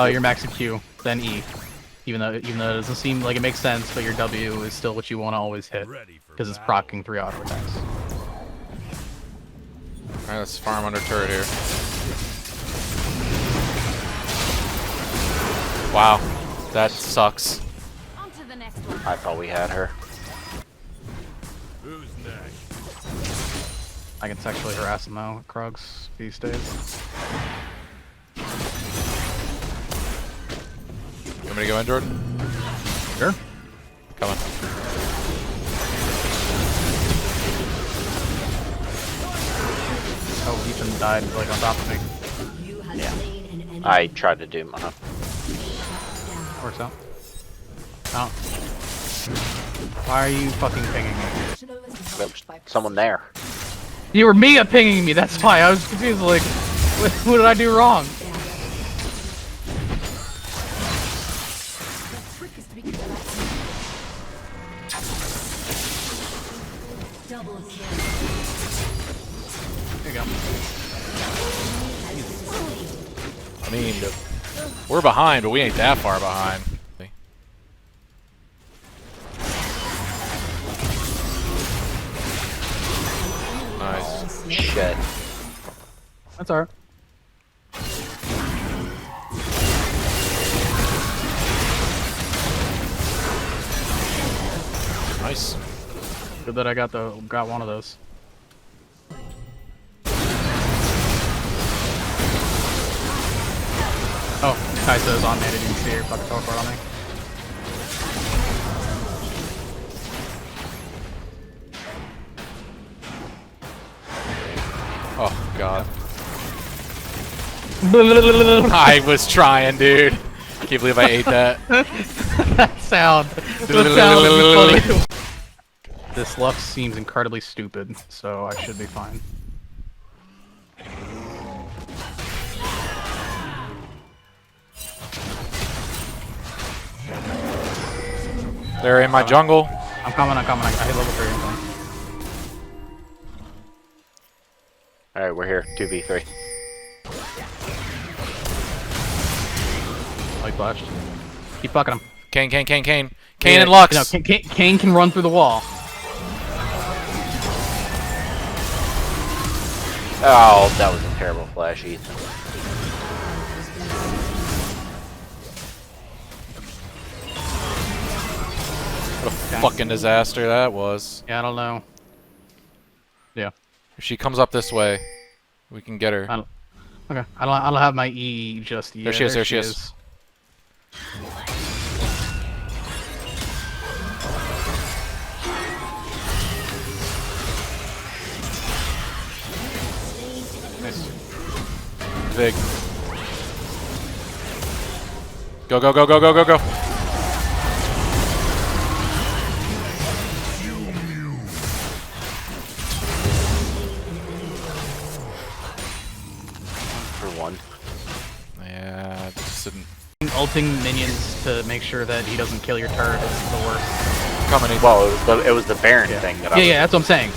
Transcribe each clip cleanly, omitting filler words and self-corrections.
Your max Q, then E. Even though it doesn't seem like it makes sense, but your W is still what you want to always hit because it's proccing 3 auto attacks. Alright, let's farm under turret here. Wow, that sucks. On to the next one. I thought we had her. Who's next? I can sexually harass him now, Krugs, these days. You want me to go in, Jordan? Sure. Coming. Oh, Ethan died like on top of me. Yeah. I tried to do mine. Works out. Oh. Why are you fucking pinging me? There was someone there. You were Mia pinging me, that's why. I was confused, like, what did I do wrong? There you go. I mean, we're behind, but we ain't that far behind. Nice. Shit. That's alright. Nice. Good that I got one of those. Oh, Kai'Sa's on me. I didn't even see her fucking teleport on me. Oh, God. I was trying, dude. Can't believe I ate that. That sound was funny. This Lux seems incredibly stupid, so I should be fine. They're in my jungle. I'm coming. I hit level 3. Alright, we're here. 2v3. Oh, he flashed. Keep fucking him. Kane Yeah, and Lux. No, Kane can run through the wall. Oh, that was a terrible flash, Ethan. What a fucking disaster that was. Yeah, I don't know. Yeah. If she comes up this way, we can get her. Okay. I don't have my E just yet. There she is. Nice. Big. Go. For one. Yeah, it just didn't. Ulting minions to make sure that he doesn't kill your turret is the worst. Coming in. Well, it was the Baron thing that I was... Yeah, that's what I'm saying.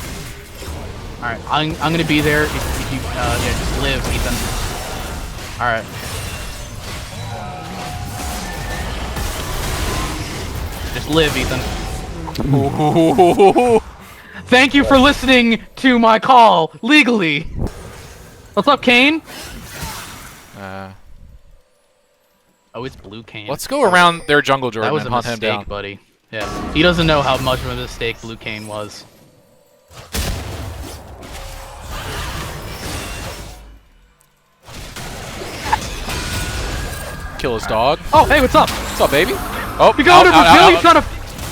Alright, I'm gonna be there if you, just live, Ethan. Alright. Just live, Ethan. Thank you for listening to my call, legally! What's up, Kane? Oh, it's Blue Kane. Let's go around their jungle, Jordan, That was and a hunt him mistake, down. buddy. Yeah, he doesn't know how much of a mistake Blue Kane was. Kill his dog. Oh, hey, what's up? What's up, baby? Oh, You got him, Brazil, you son of...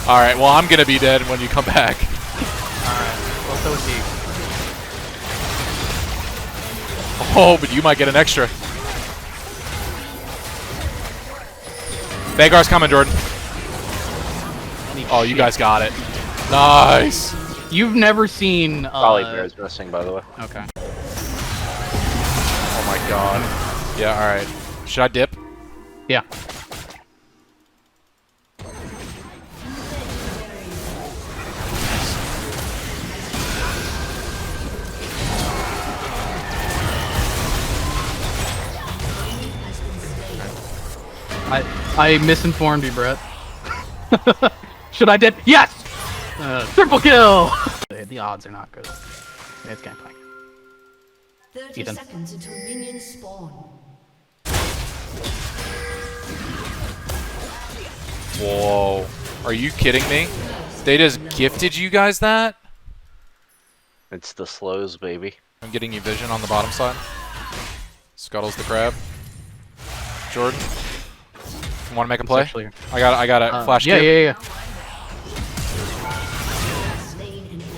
Alright, well, I'm gonna be dead when you come back. Alright, well, so is he. Oh, but you might get an extra. Vagar's coming, Jordan. Oh, you guys got it. Nice. You've never seen, Volibear's missing, by the way. Okay. Oh my god. Yeah, alright. Should I dip? Yeah. I misinformed you, Brett. Should I did? Yes! Triple kill! The odds are not good. It's Gangplank. 30 Ethan. seconds until minions spawn. Whoa. Are you kidding me? They just gifted you guys that? It's the slows, baby. I'm getting you vision on the bottom side. Scuttles the crab. Jordan, you want to make a play? Actually, I got a flash yeah, tip. yeah.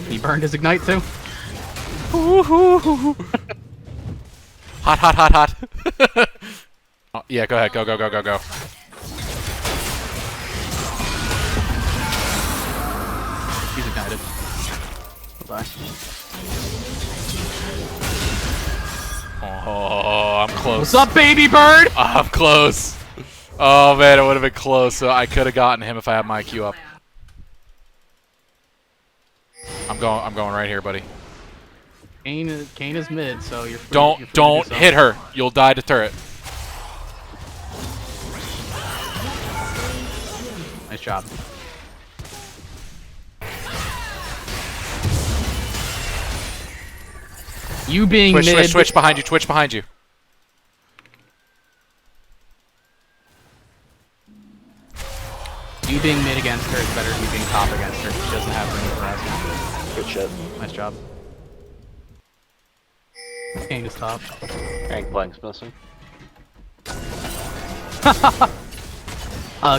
He burned his ignite too. Hot, hot, hot, hot. Oh, yeah, go ahead. Go. He's ignited. Bye. Oh, I'm close. What's up, baby bird? I'm close. Oh man, it would have been close. So I could have gotten him if I had my Q up. I'm going right here, buddy. Kane is mid, so you're free, Don't you're free to do so. hit her. You'll die to turret. Nice job. You being mid. Switch behind you. Twitch behind you. You being mid against her is better than you being top against her. She doesn't have room for us. Good shit. Nice job. Kane is top. Gangplank's missing.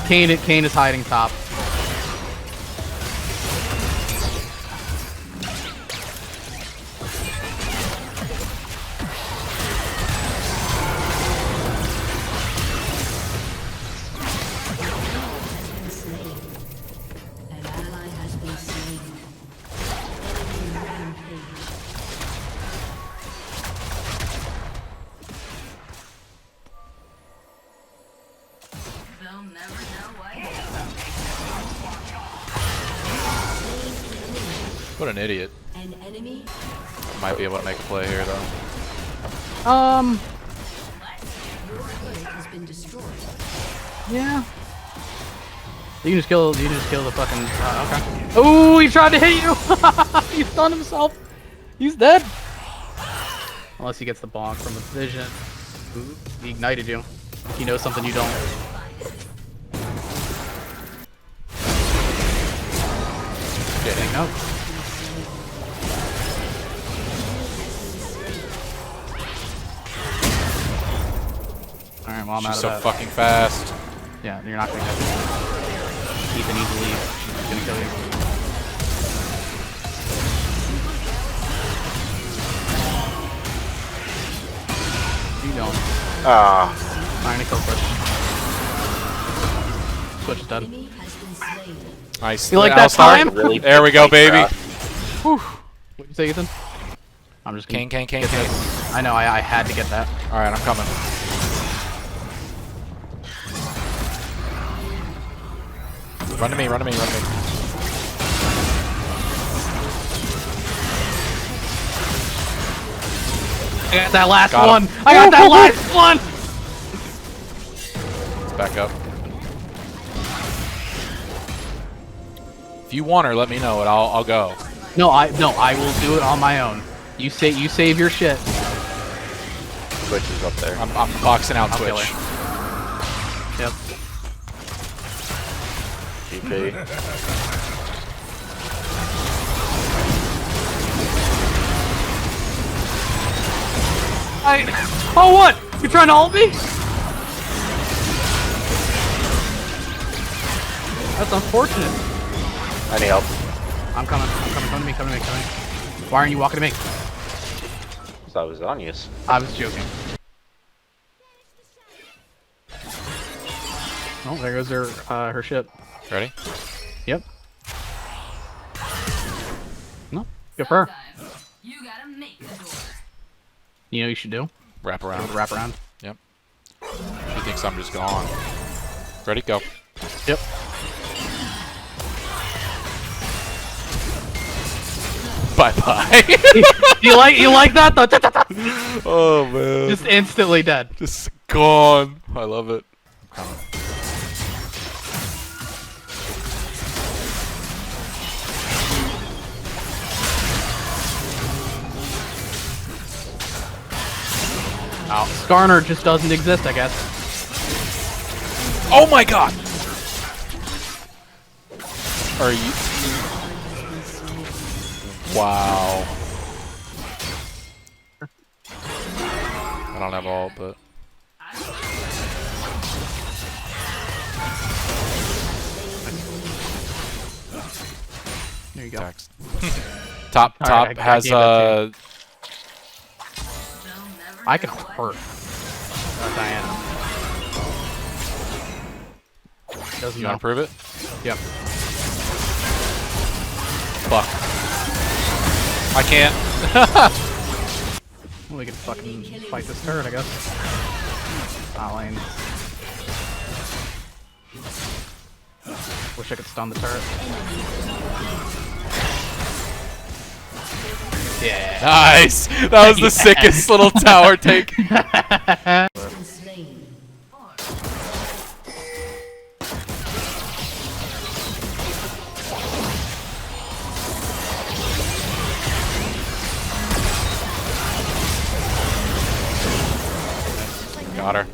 Kane is hiding top. An ally has been slain. Enemy rampage. They'll never know what. What an idiot. An enemy Might be able to make a play here though. turret has been destroyed. Yeah. You can just kill the fucking. Okay. Oh, he tried to hit you. He stunned himself. He's dead. Unless he gets the bonk from the vision. Ooh, he ignited you. He knows something you don't. Getting up. All right, well I'm out She's of so that. fucking fast. Yeah, you're not gonna get it. Ethan easily gonna kill you. Keep going. Ah, I'm gonna kill Switch. Switch is dead. Enemy has been slain. Nice. You like that Alistar. time? really There we go, big baby. crowd. What'd you say, Ethan? I'm just gonna Kane. get this. I know, I had to get that. All right, I'm coming. Run to me. I got that last Got one! him. I got that last one! Let's back up. If you want her, let me know and I'll go. No, I will do it on my own. You save your shit. Twitch is up there. I'm boxing out I'll kill Twitch. her. Yep. GP. Oh, what? You're trying to ult me? That's unfortunate. I need help. I'm coming. Come to me. Why aren't you walking to me? So I was on you. I was joking. Oh, there goes her ship. Ready? Yep. No, good for her. You gotta make the door. You know what you should do? Wrap around. Wrap around. Yep. She thinks I'm just gone. Ready? Go. Yep. Bye. you like that though? Oh man. Just instantly dead. Just gone. I love it. I'm coming. Oh, Skarner just doesn't exist, I guess. Oh my god! Are you? Wow. I don't have ult, but There you go. text. top Alright, I has gave that to They'll never I can know what hurt. Diana. Doesn't You know. want to prove it? Yep. Fuck. I can't. Well, we can fucking fight this turret, I guess. Ah, lame. Wish I could stun the turret. Yeah. Nice. That was the sickest little tower take. Slain. Got her.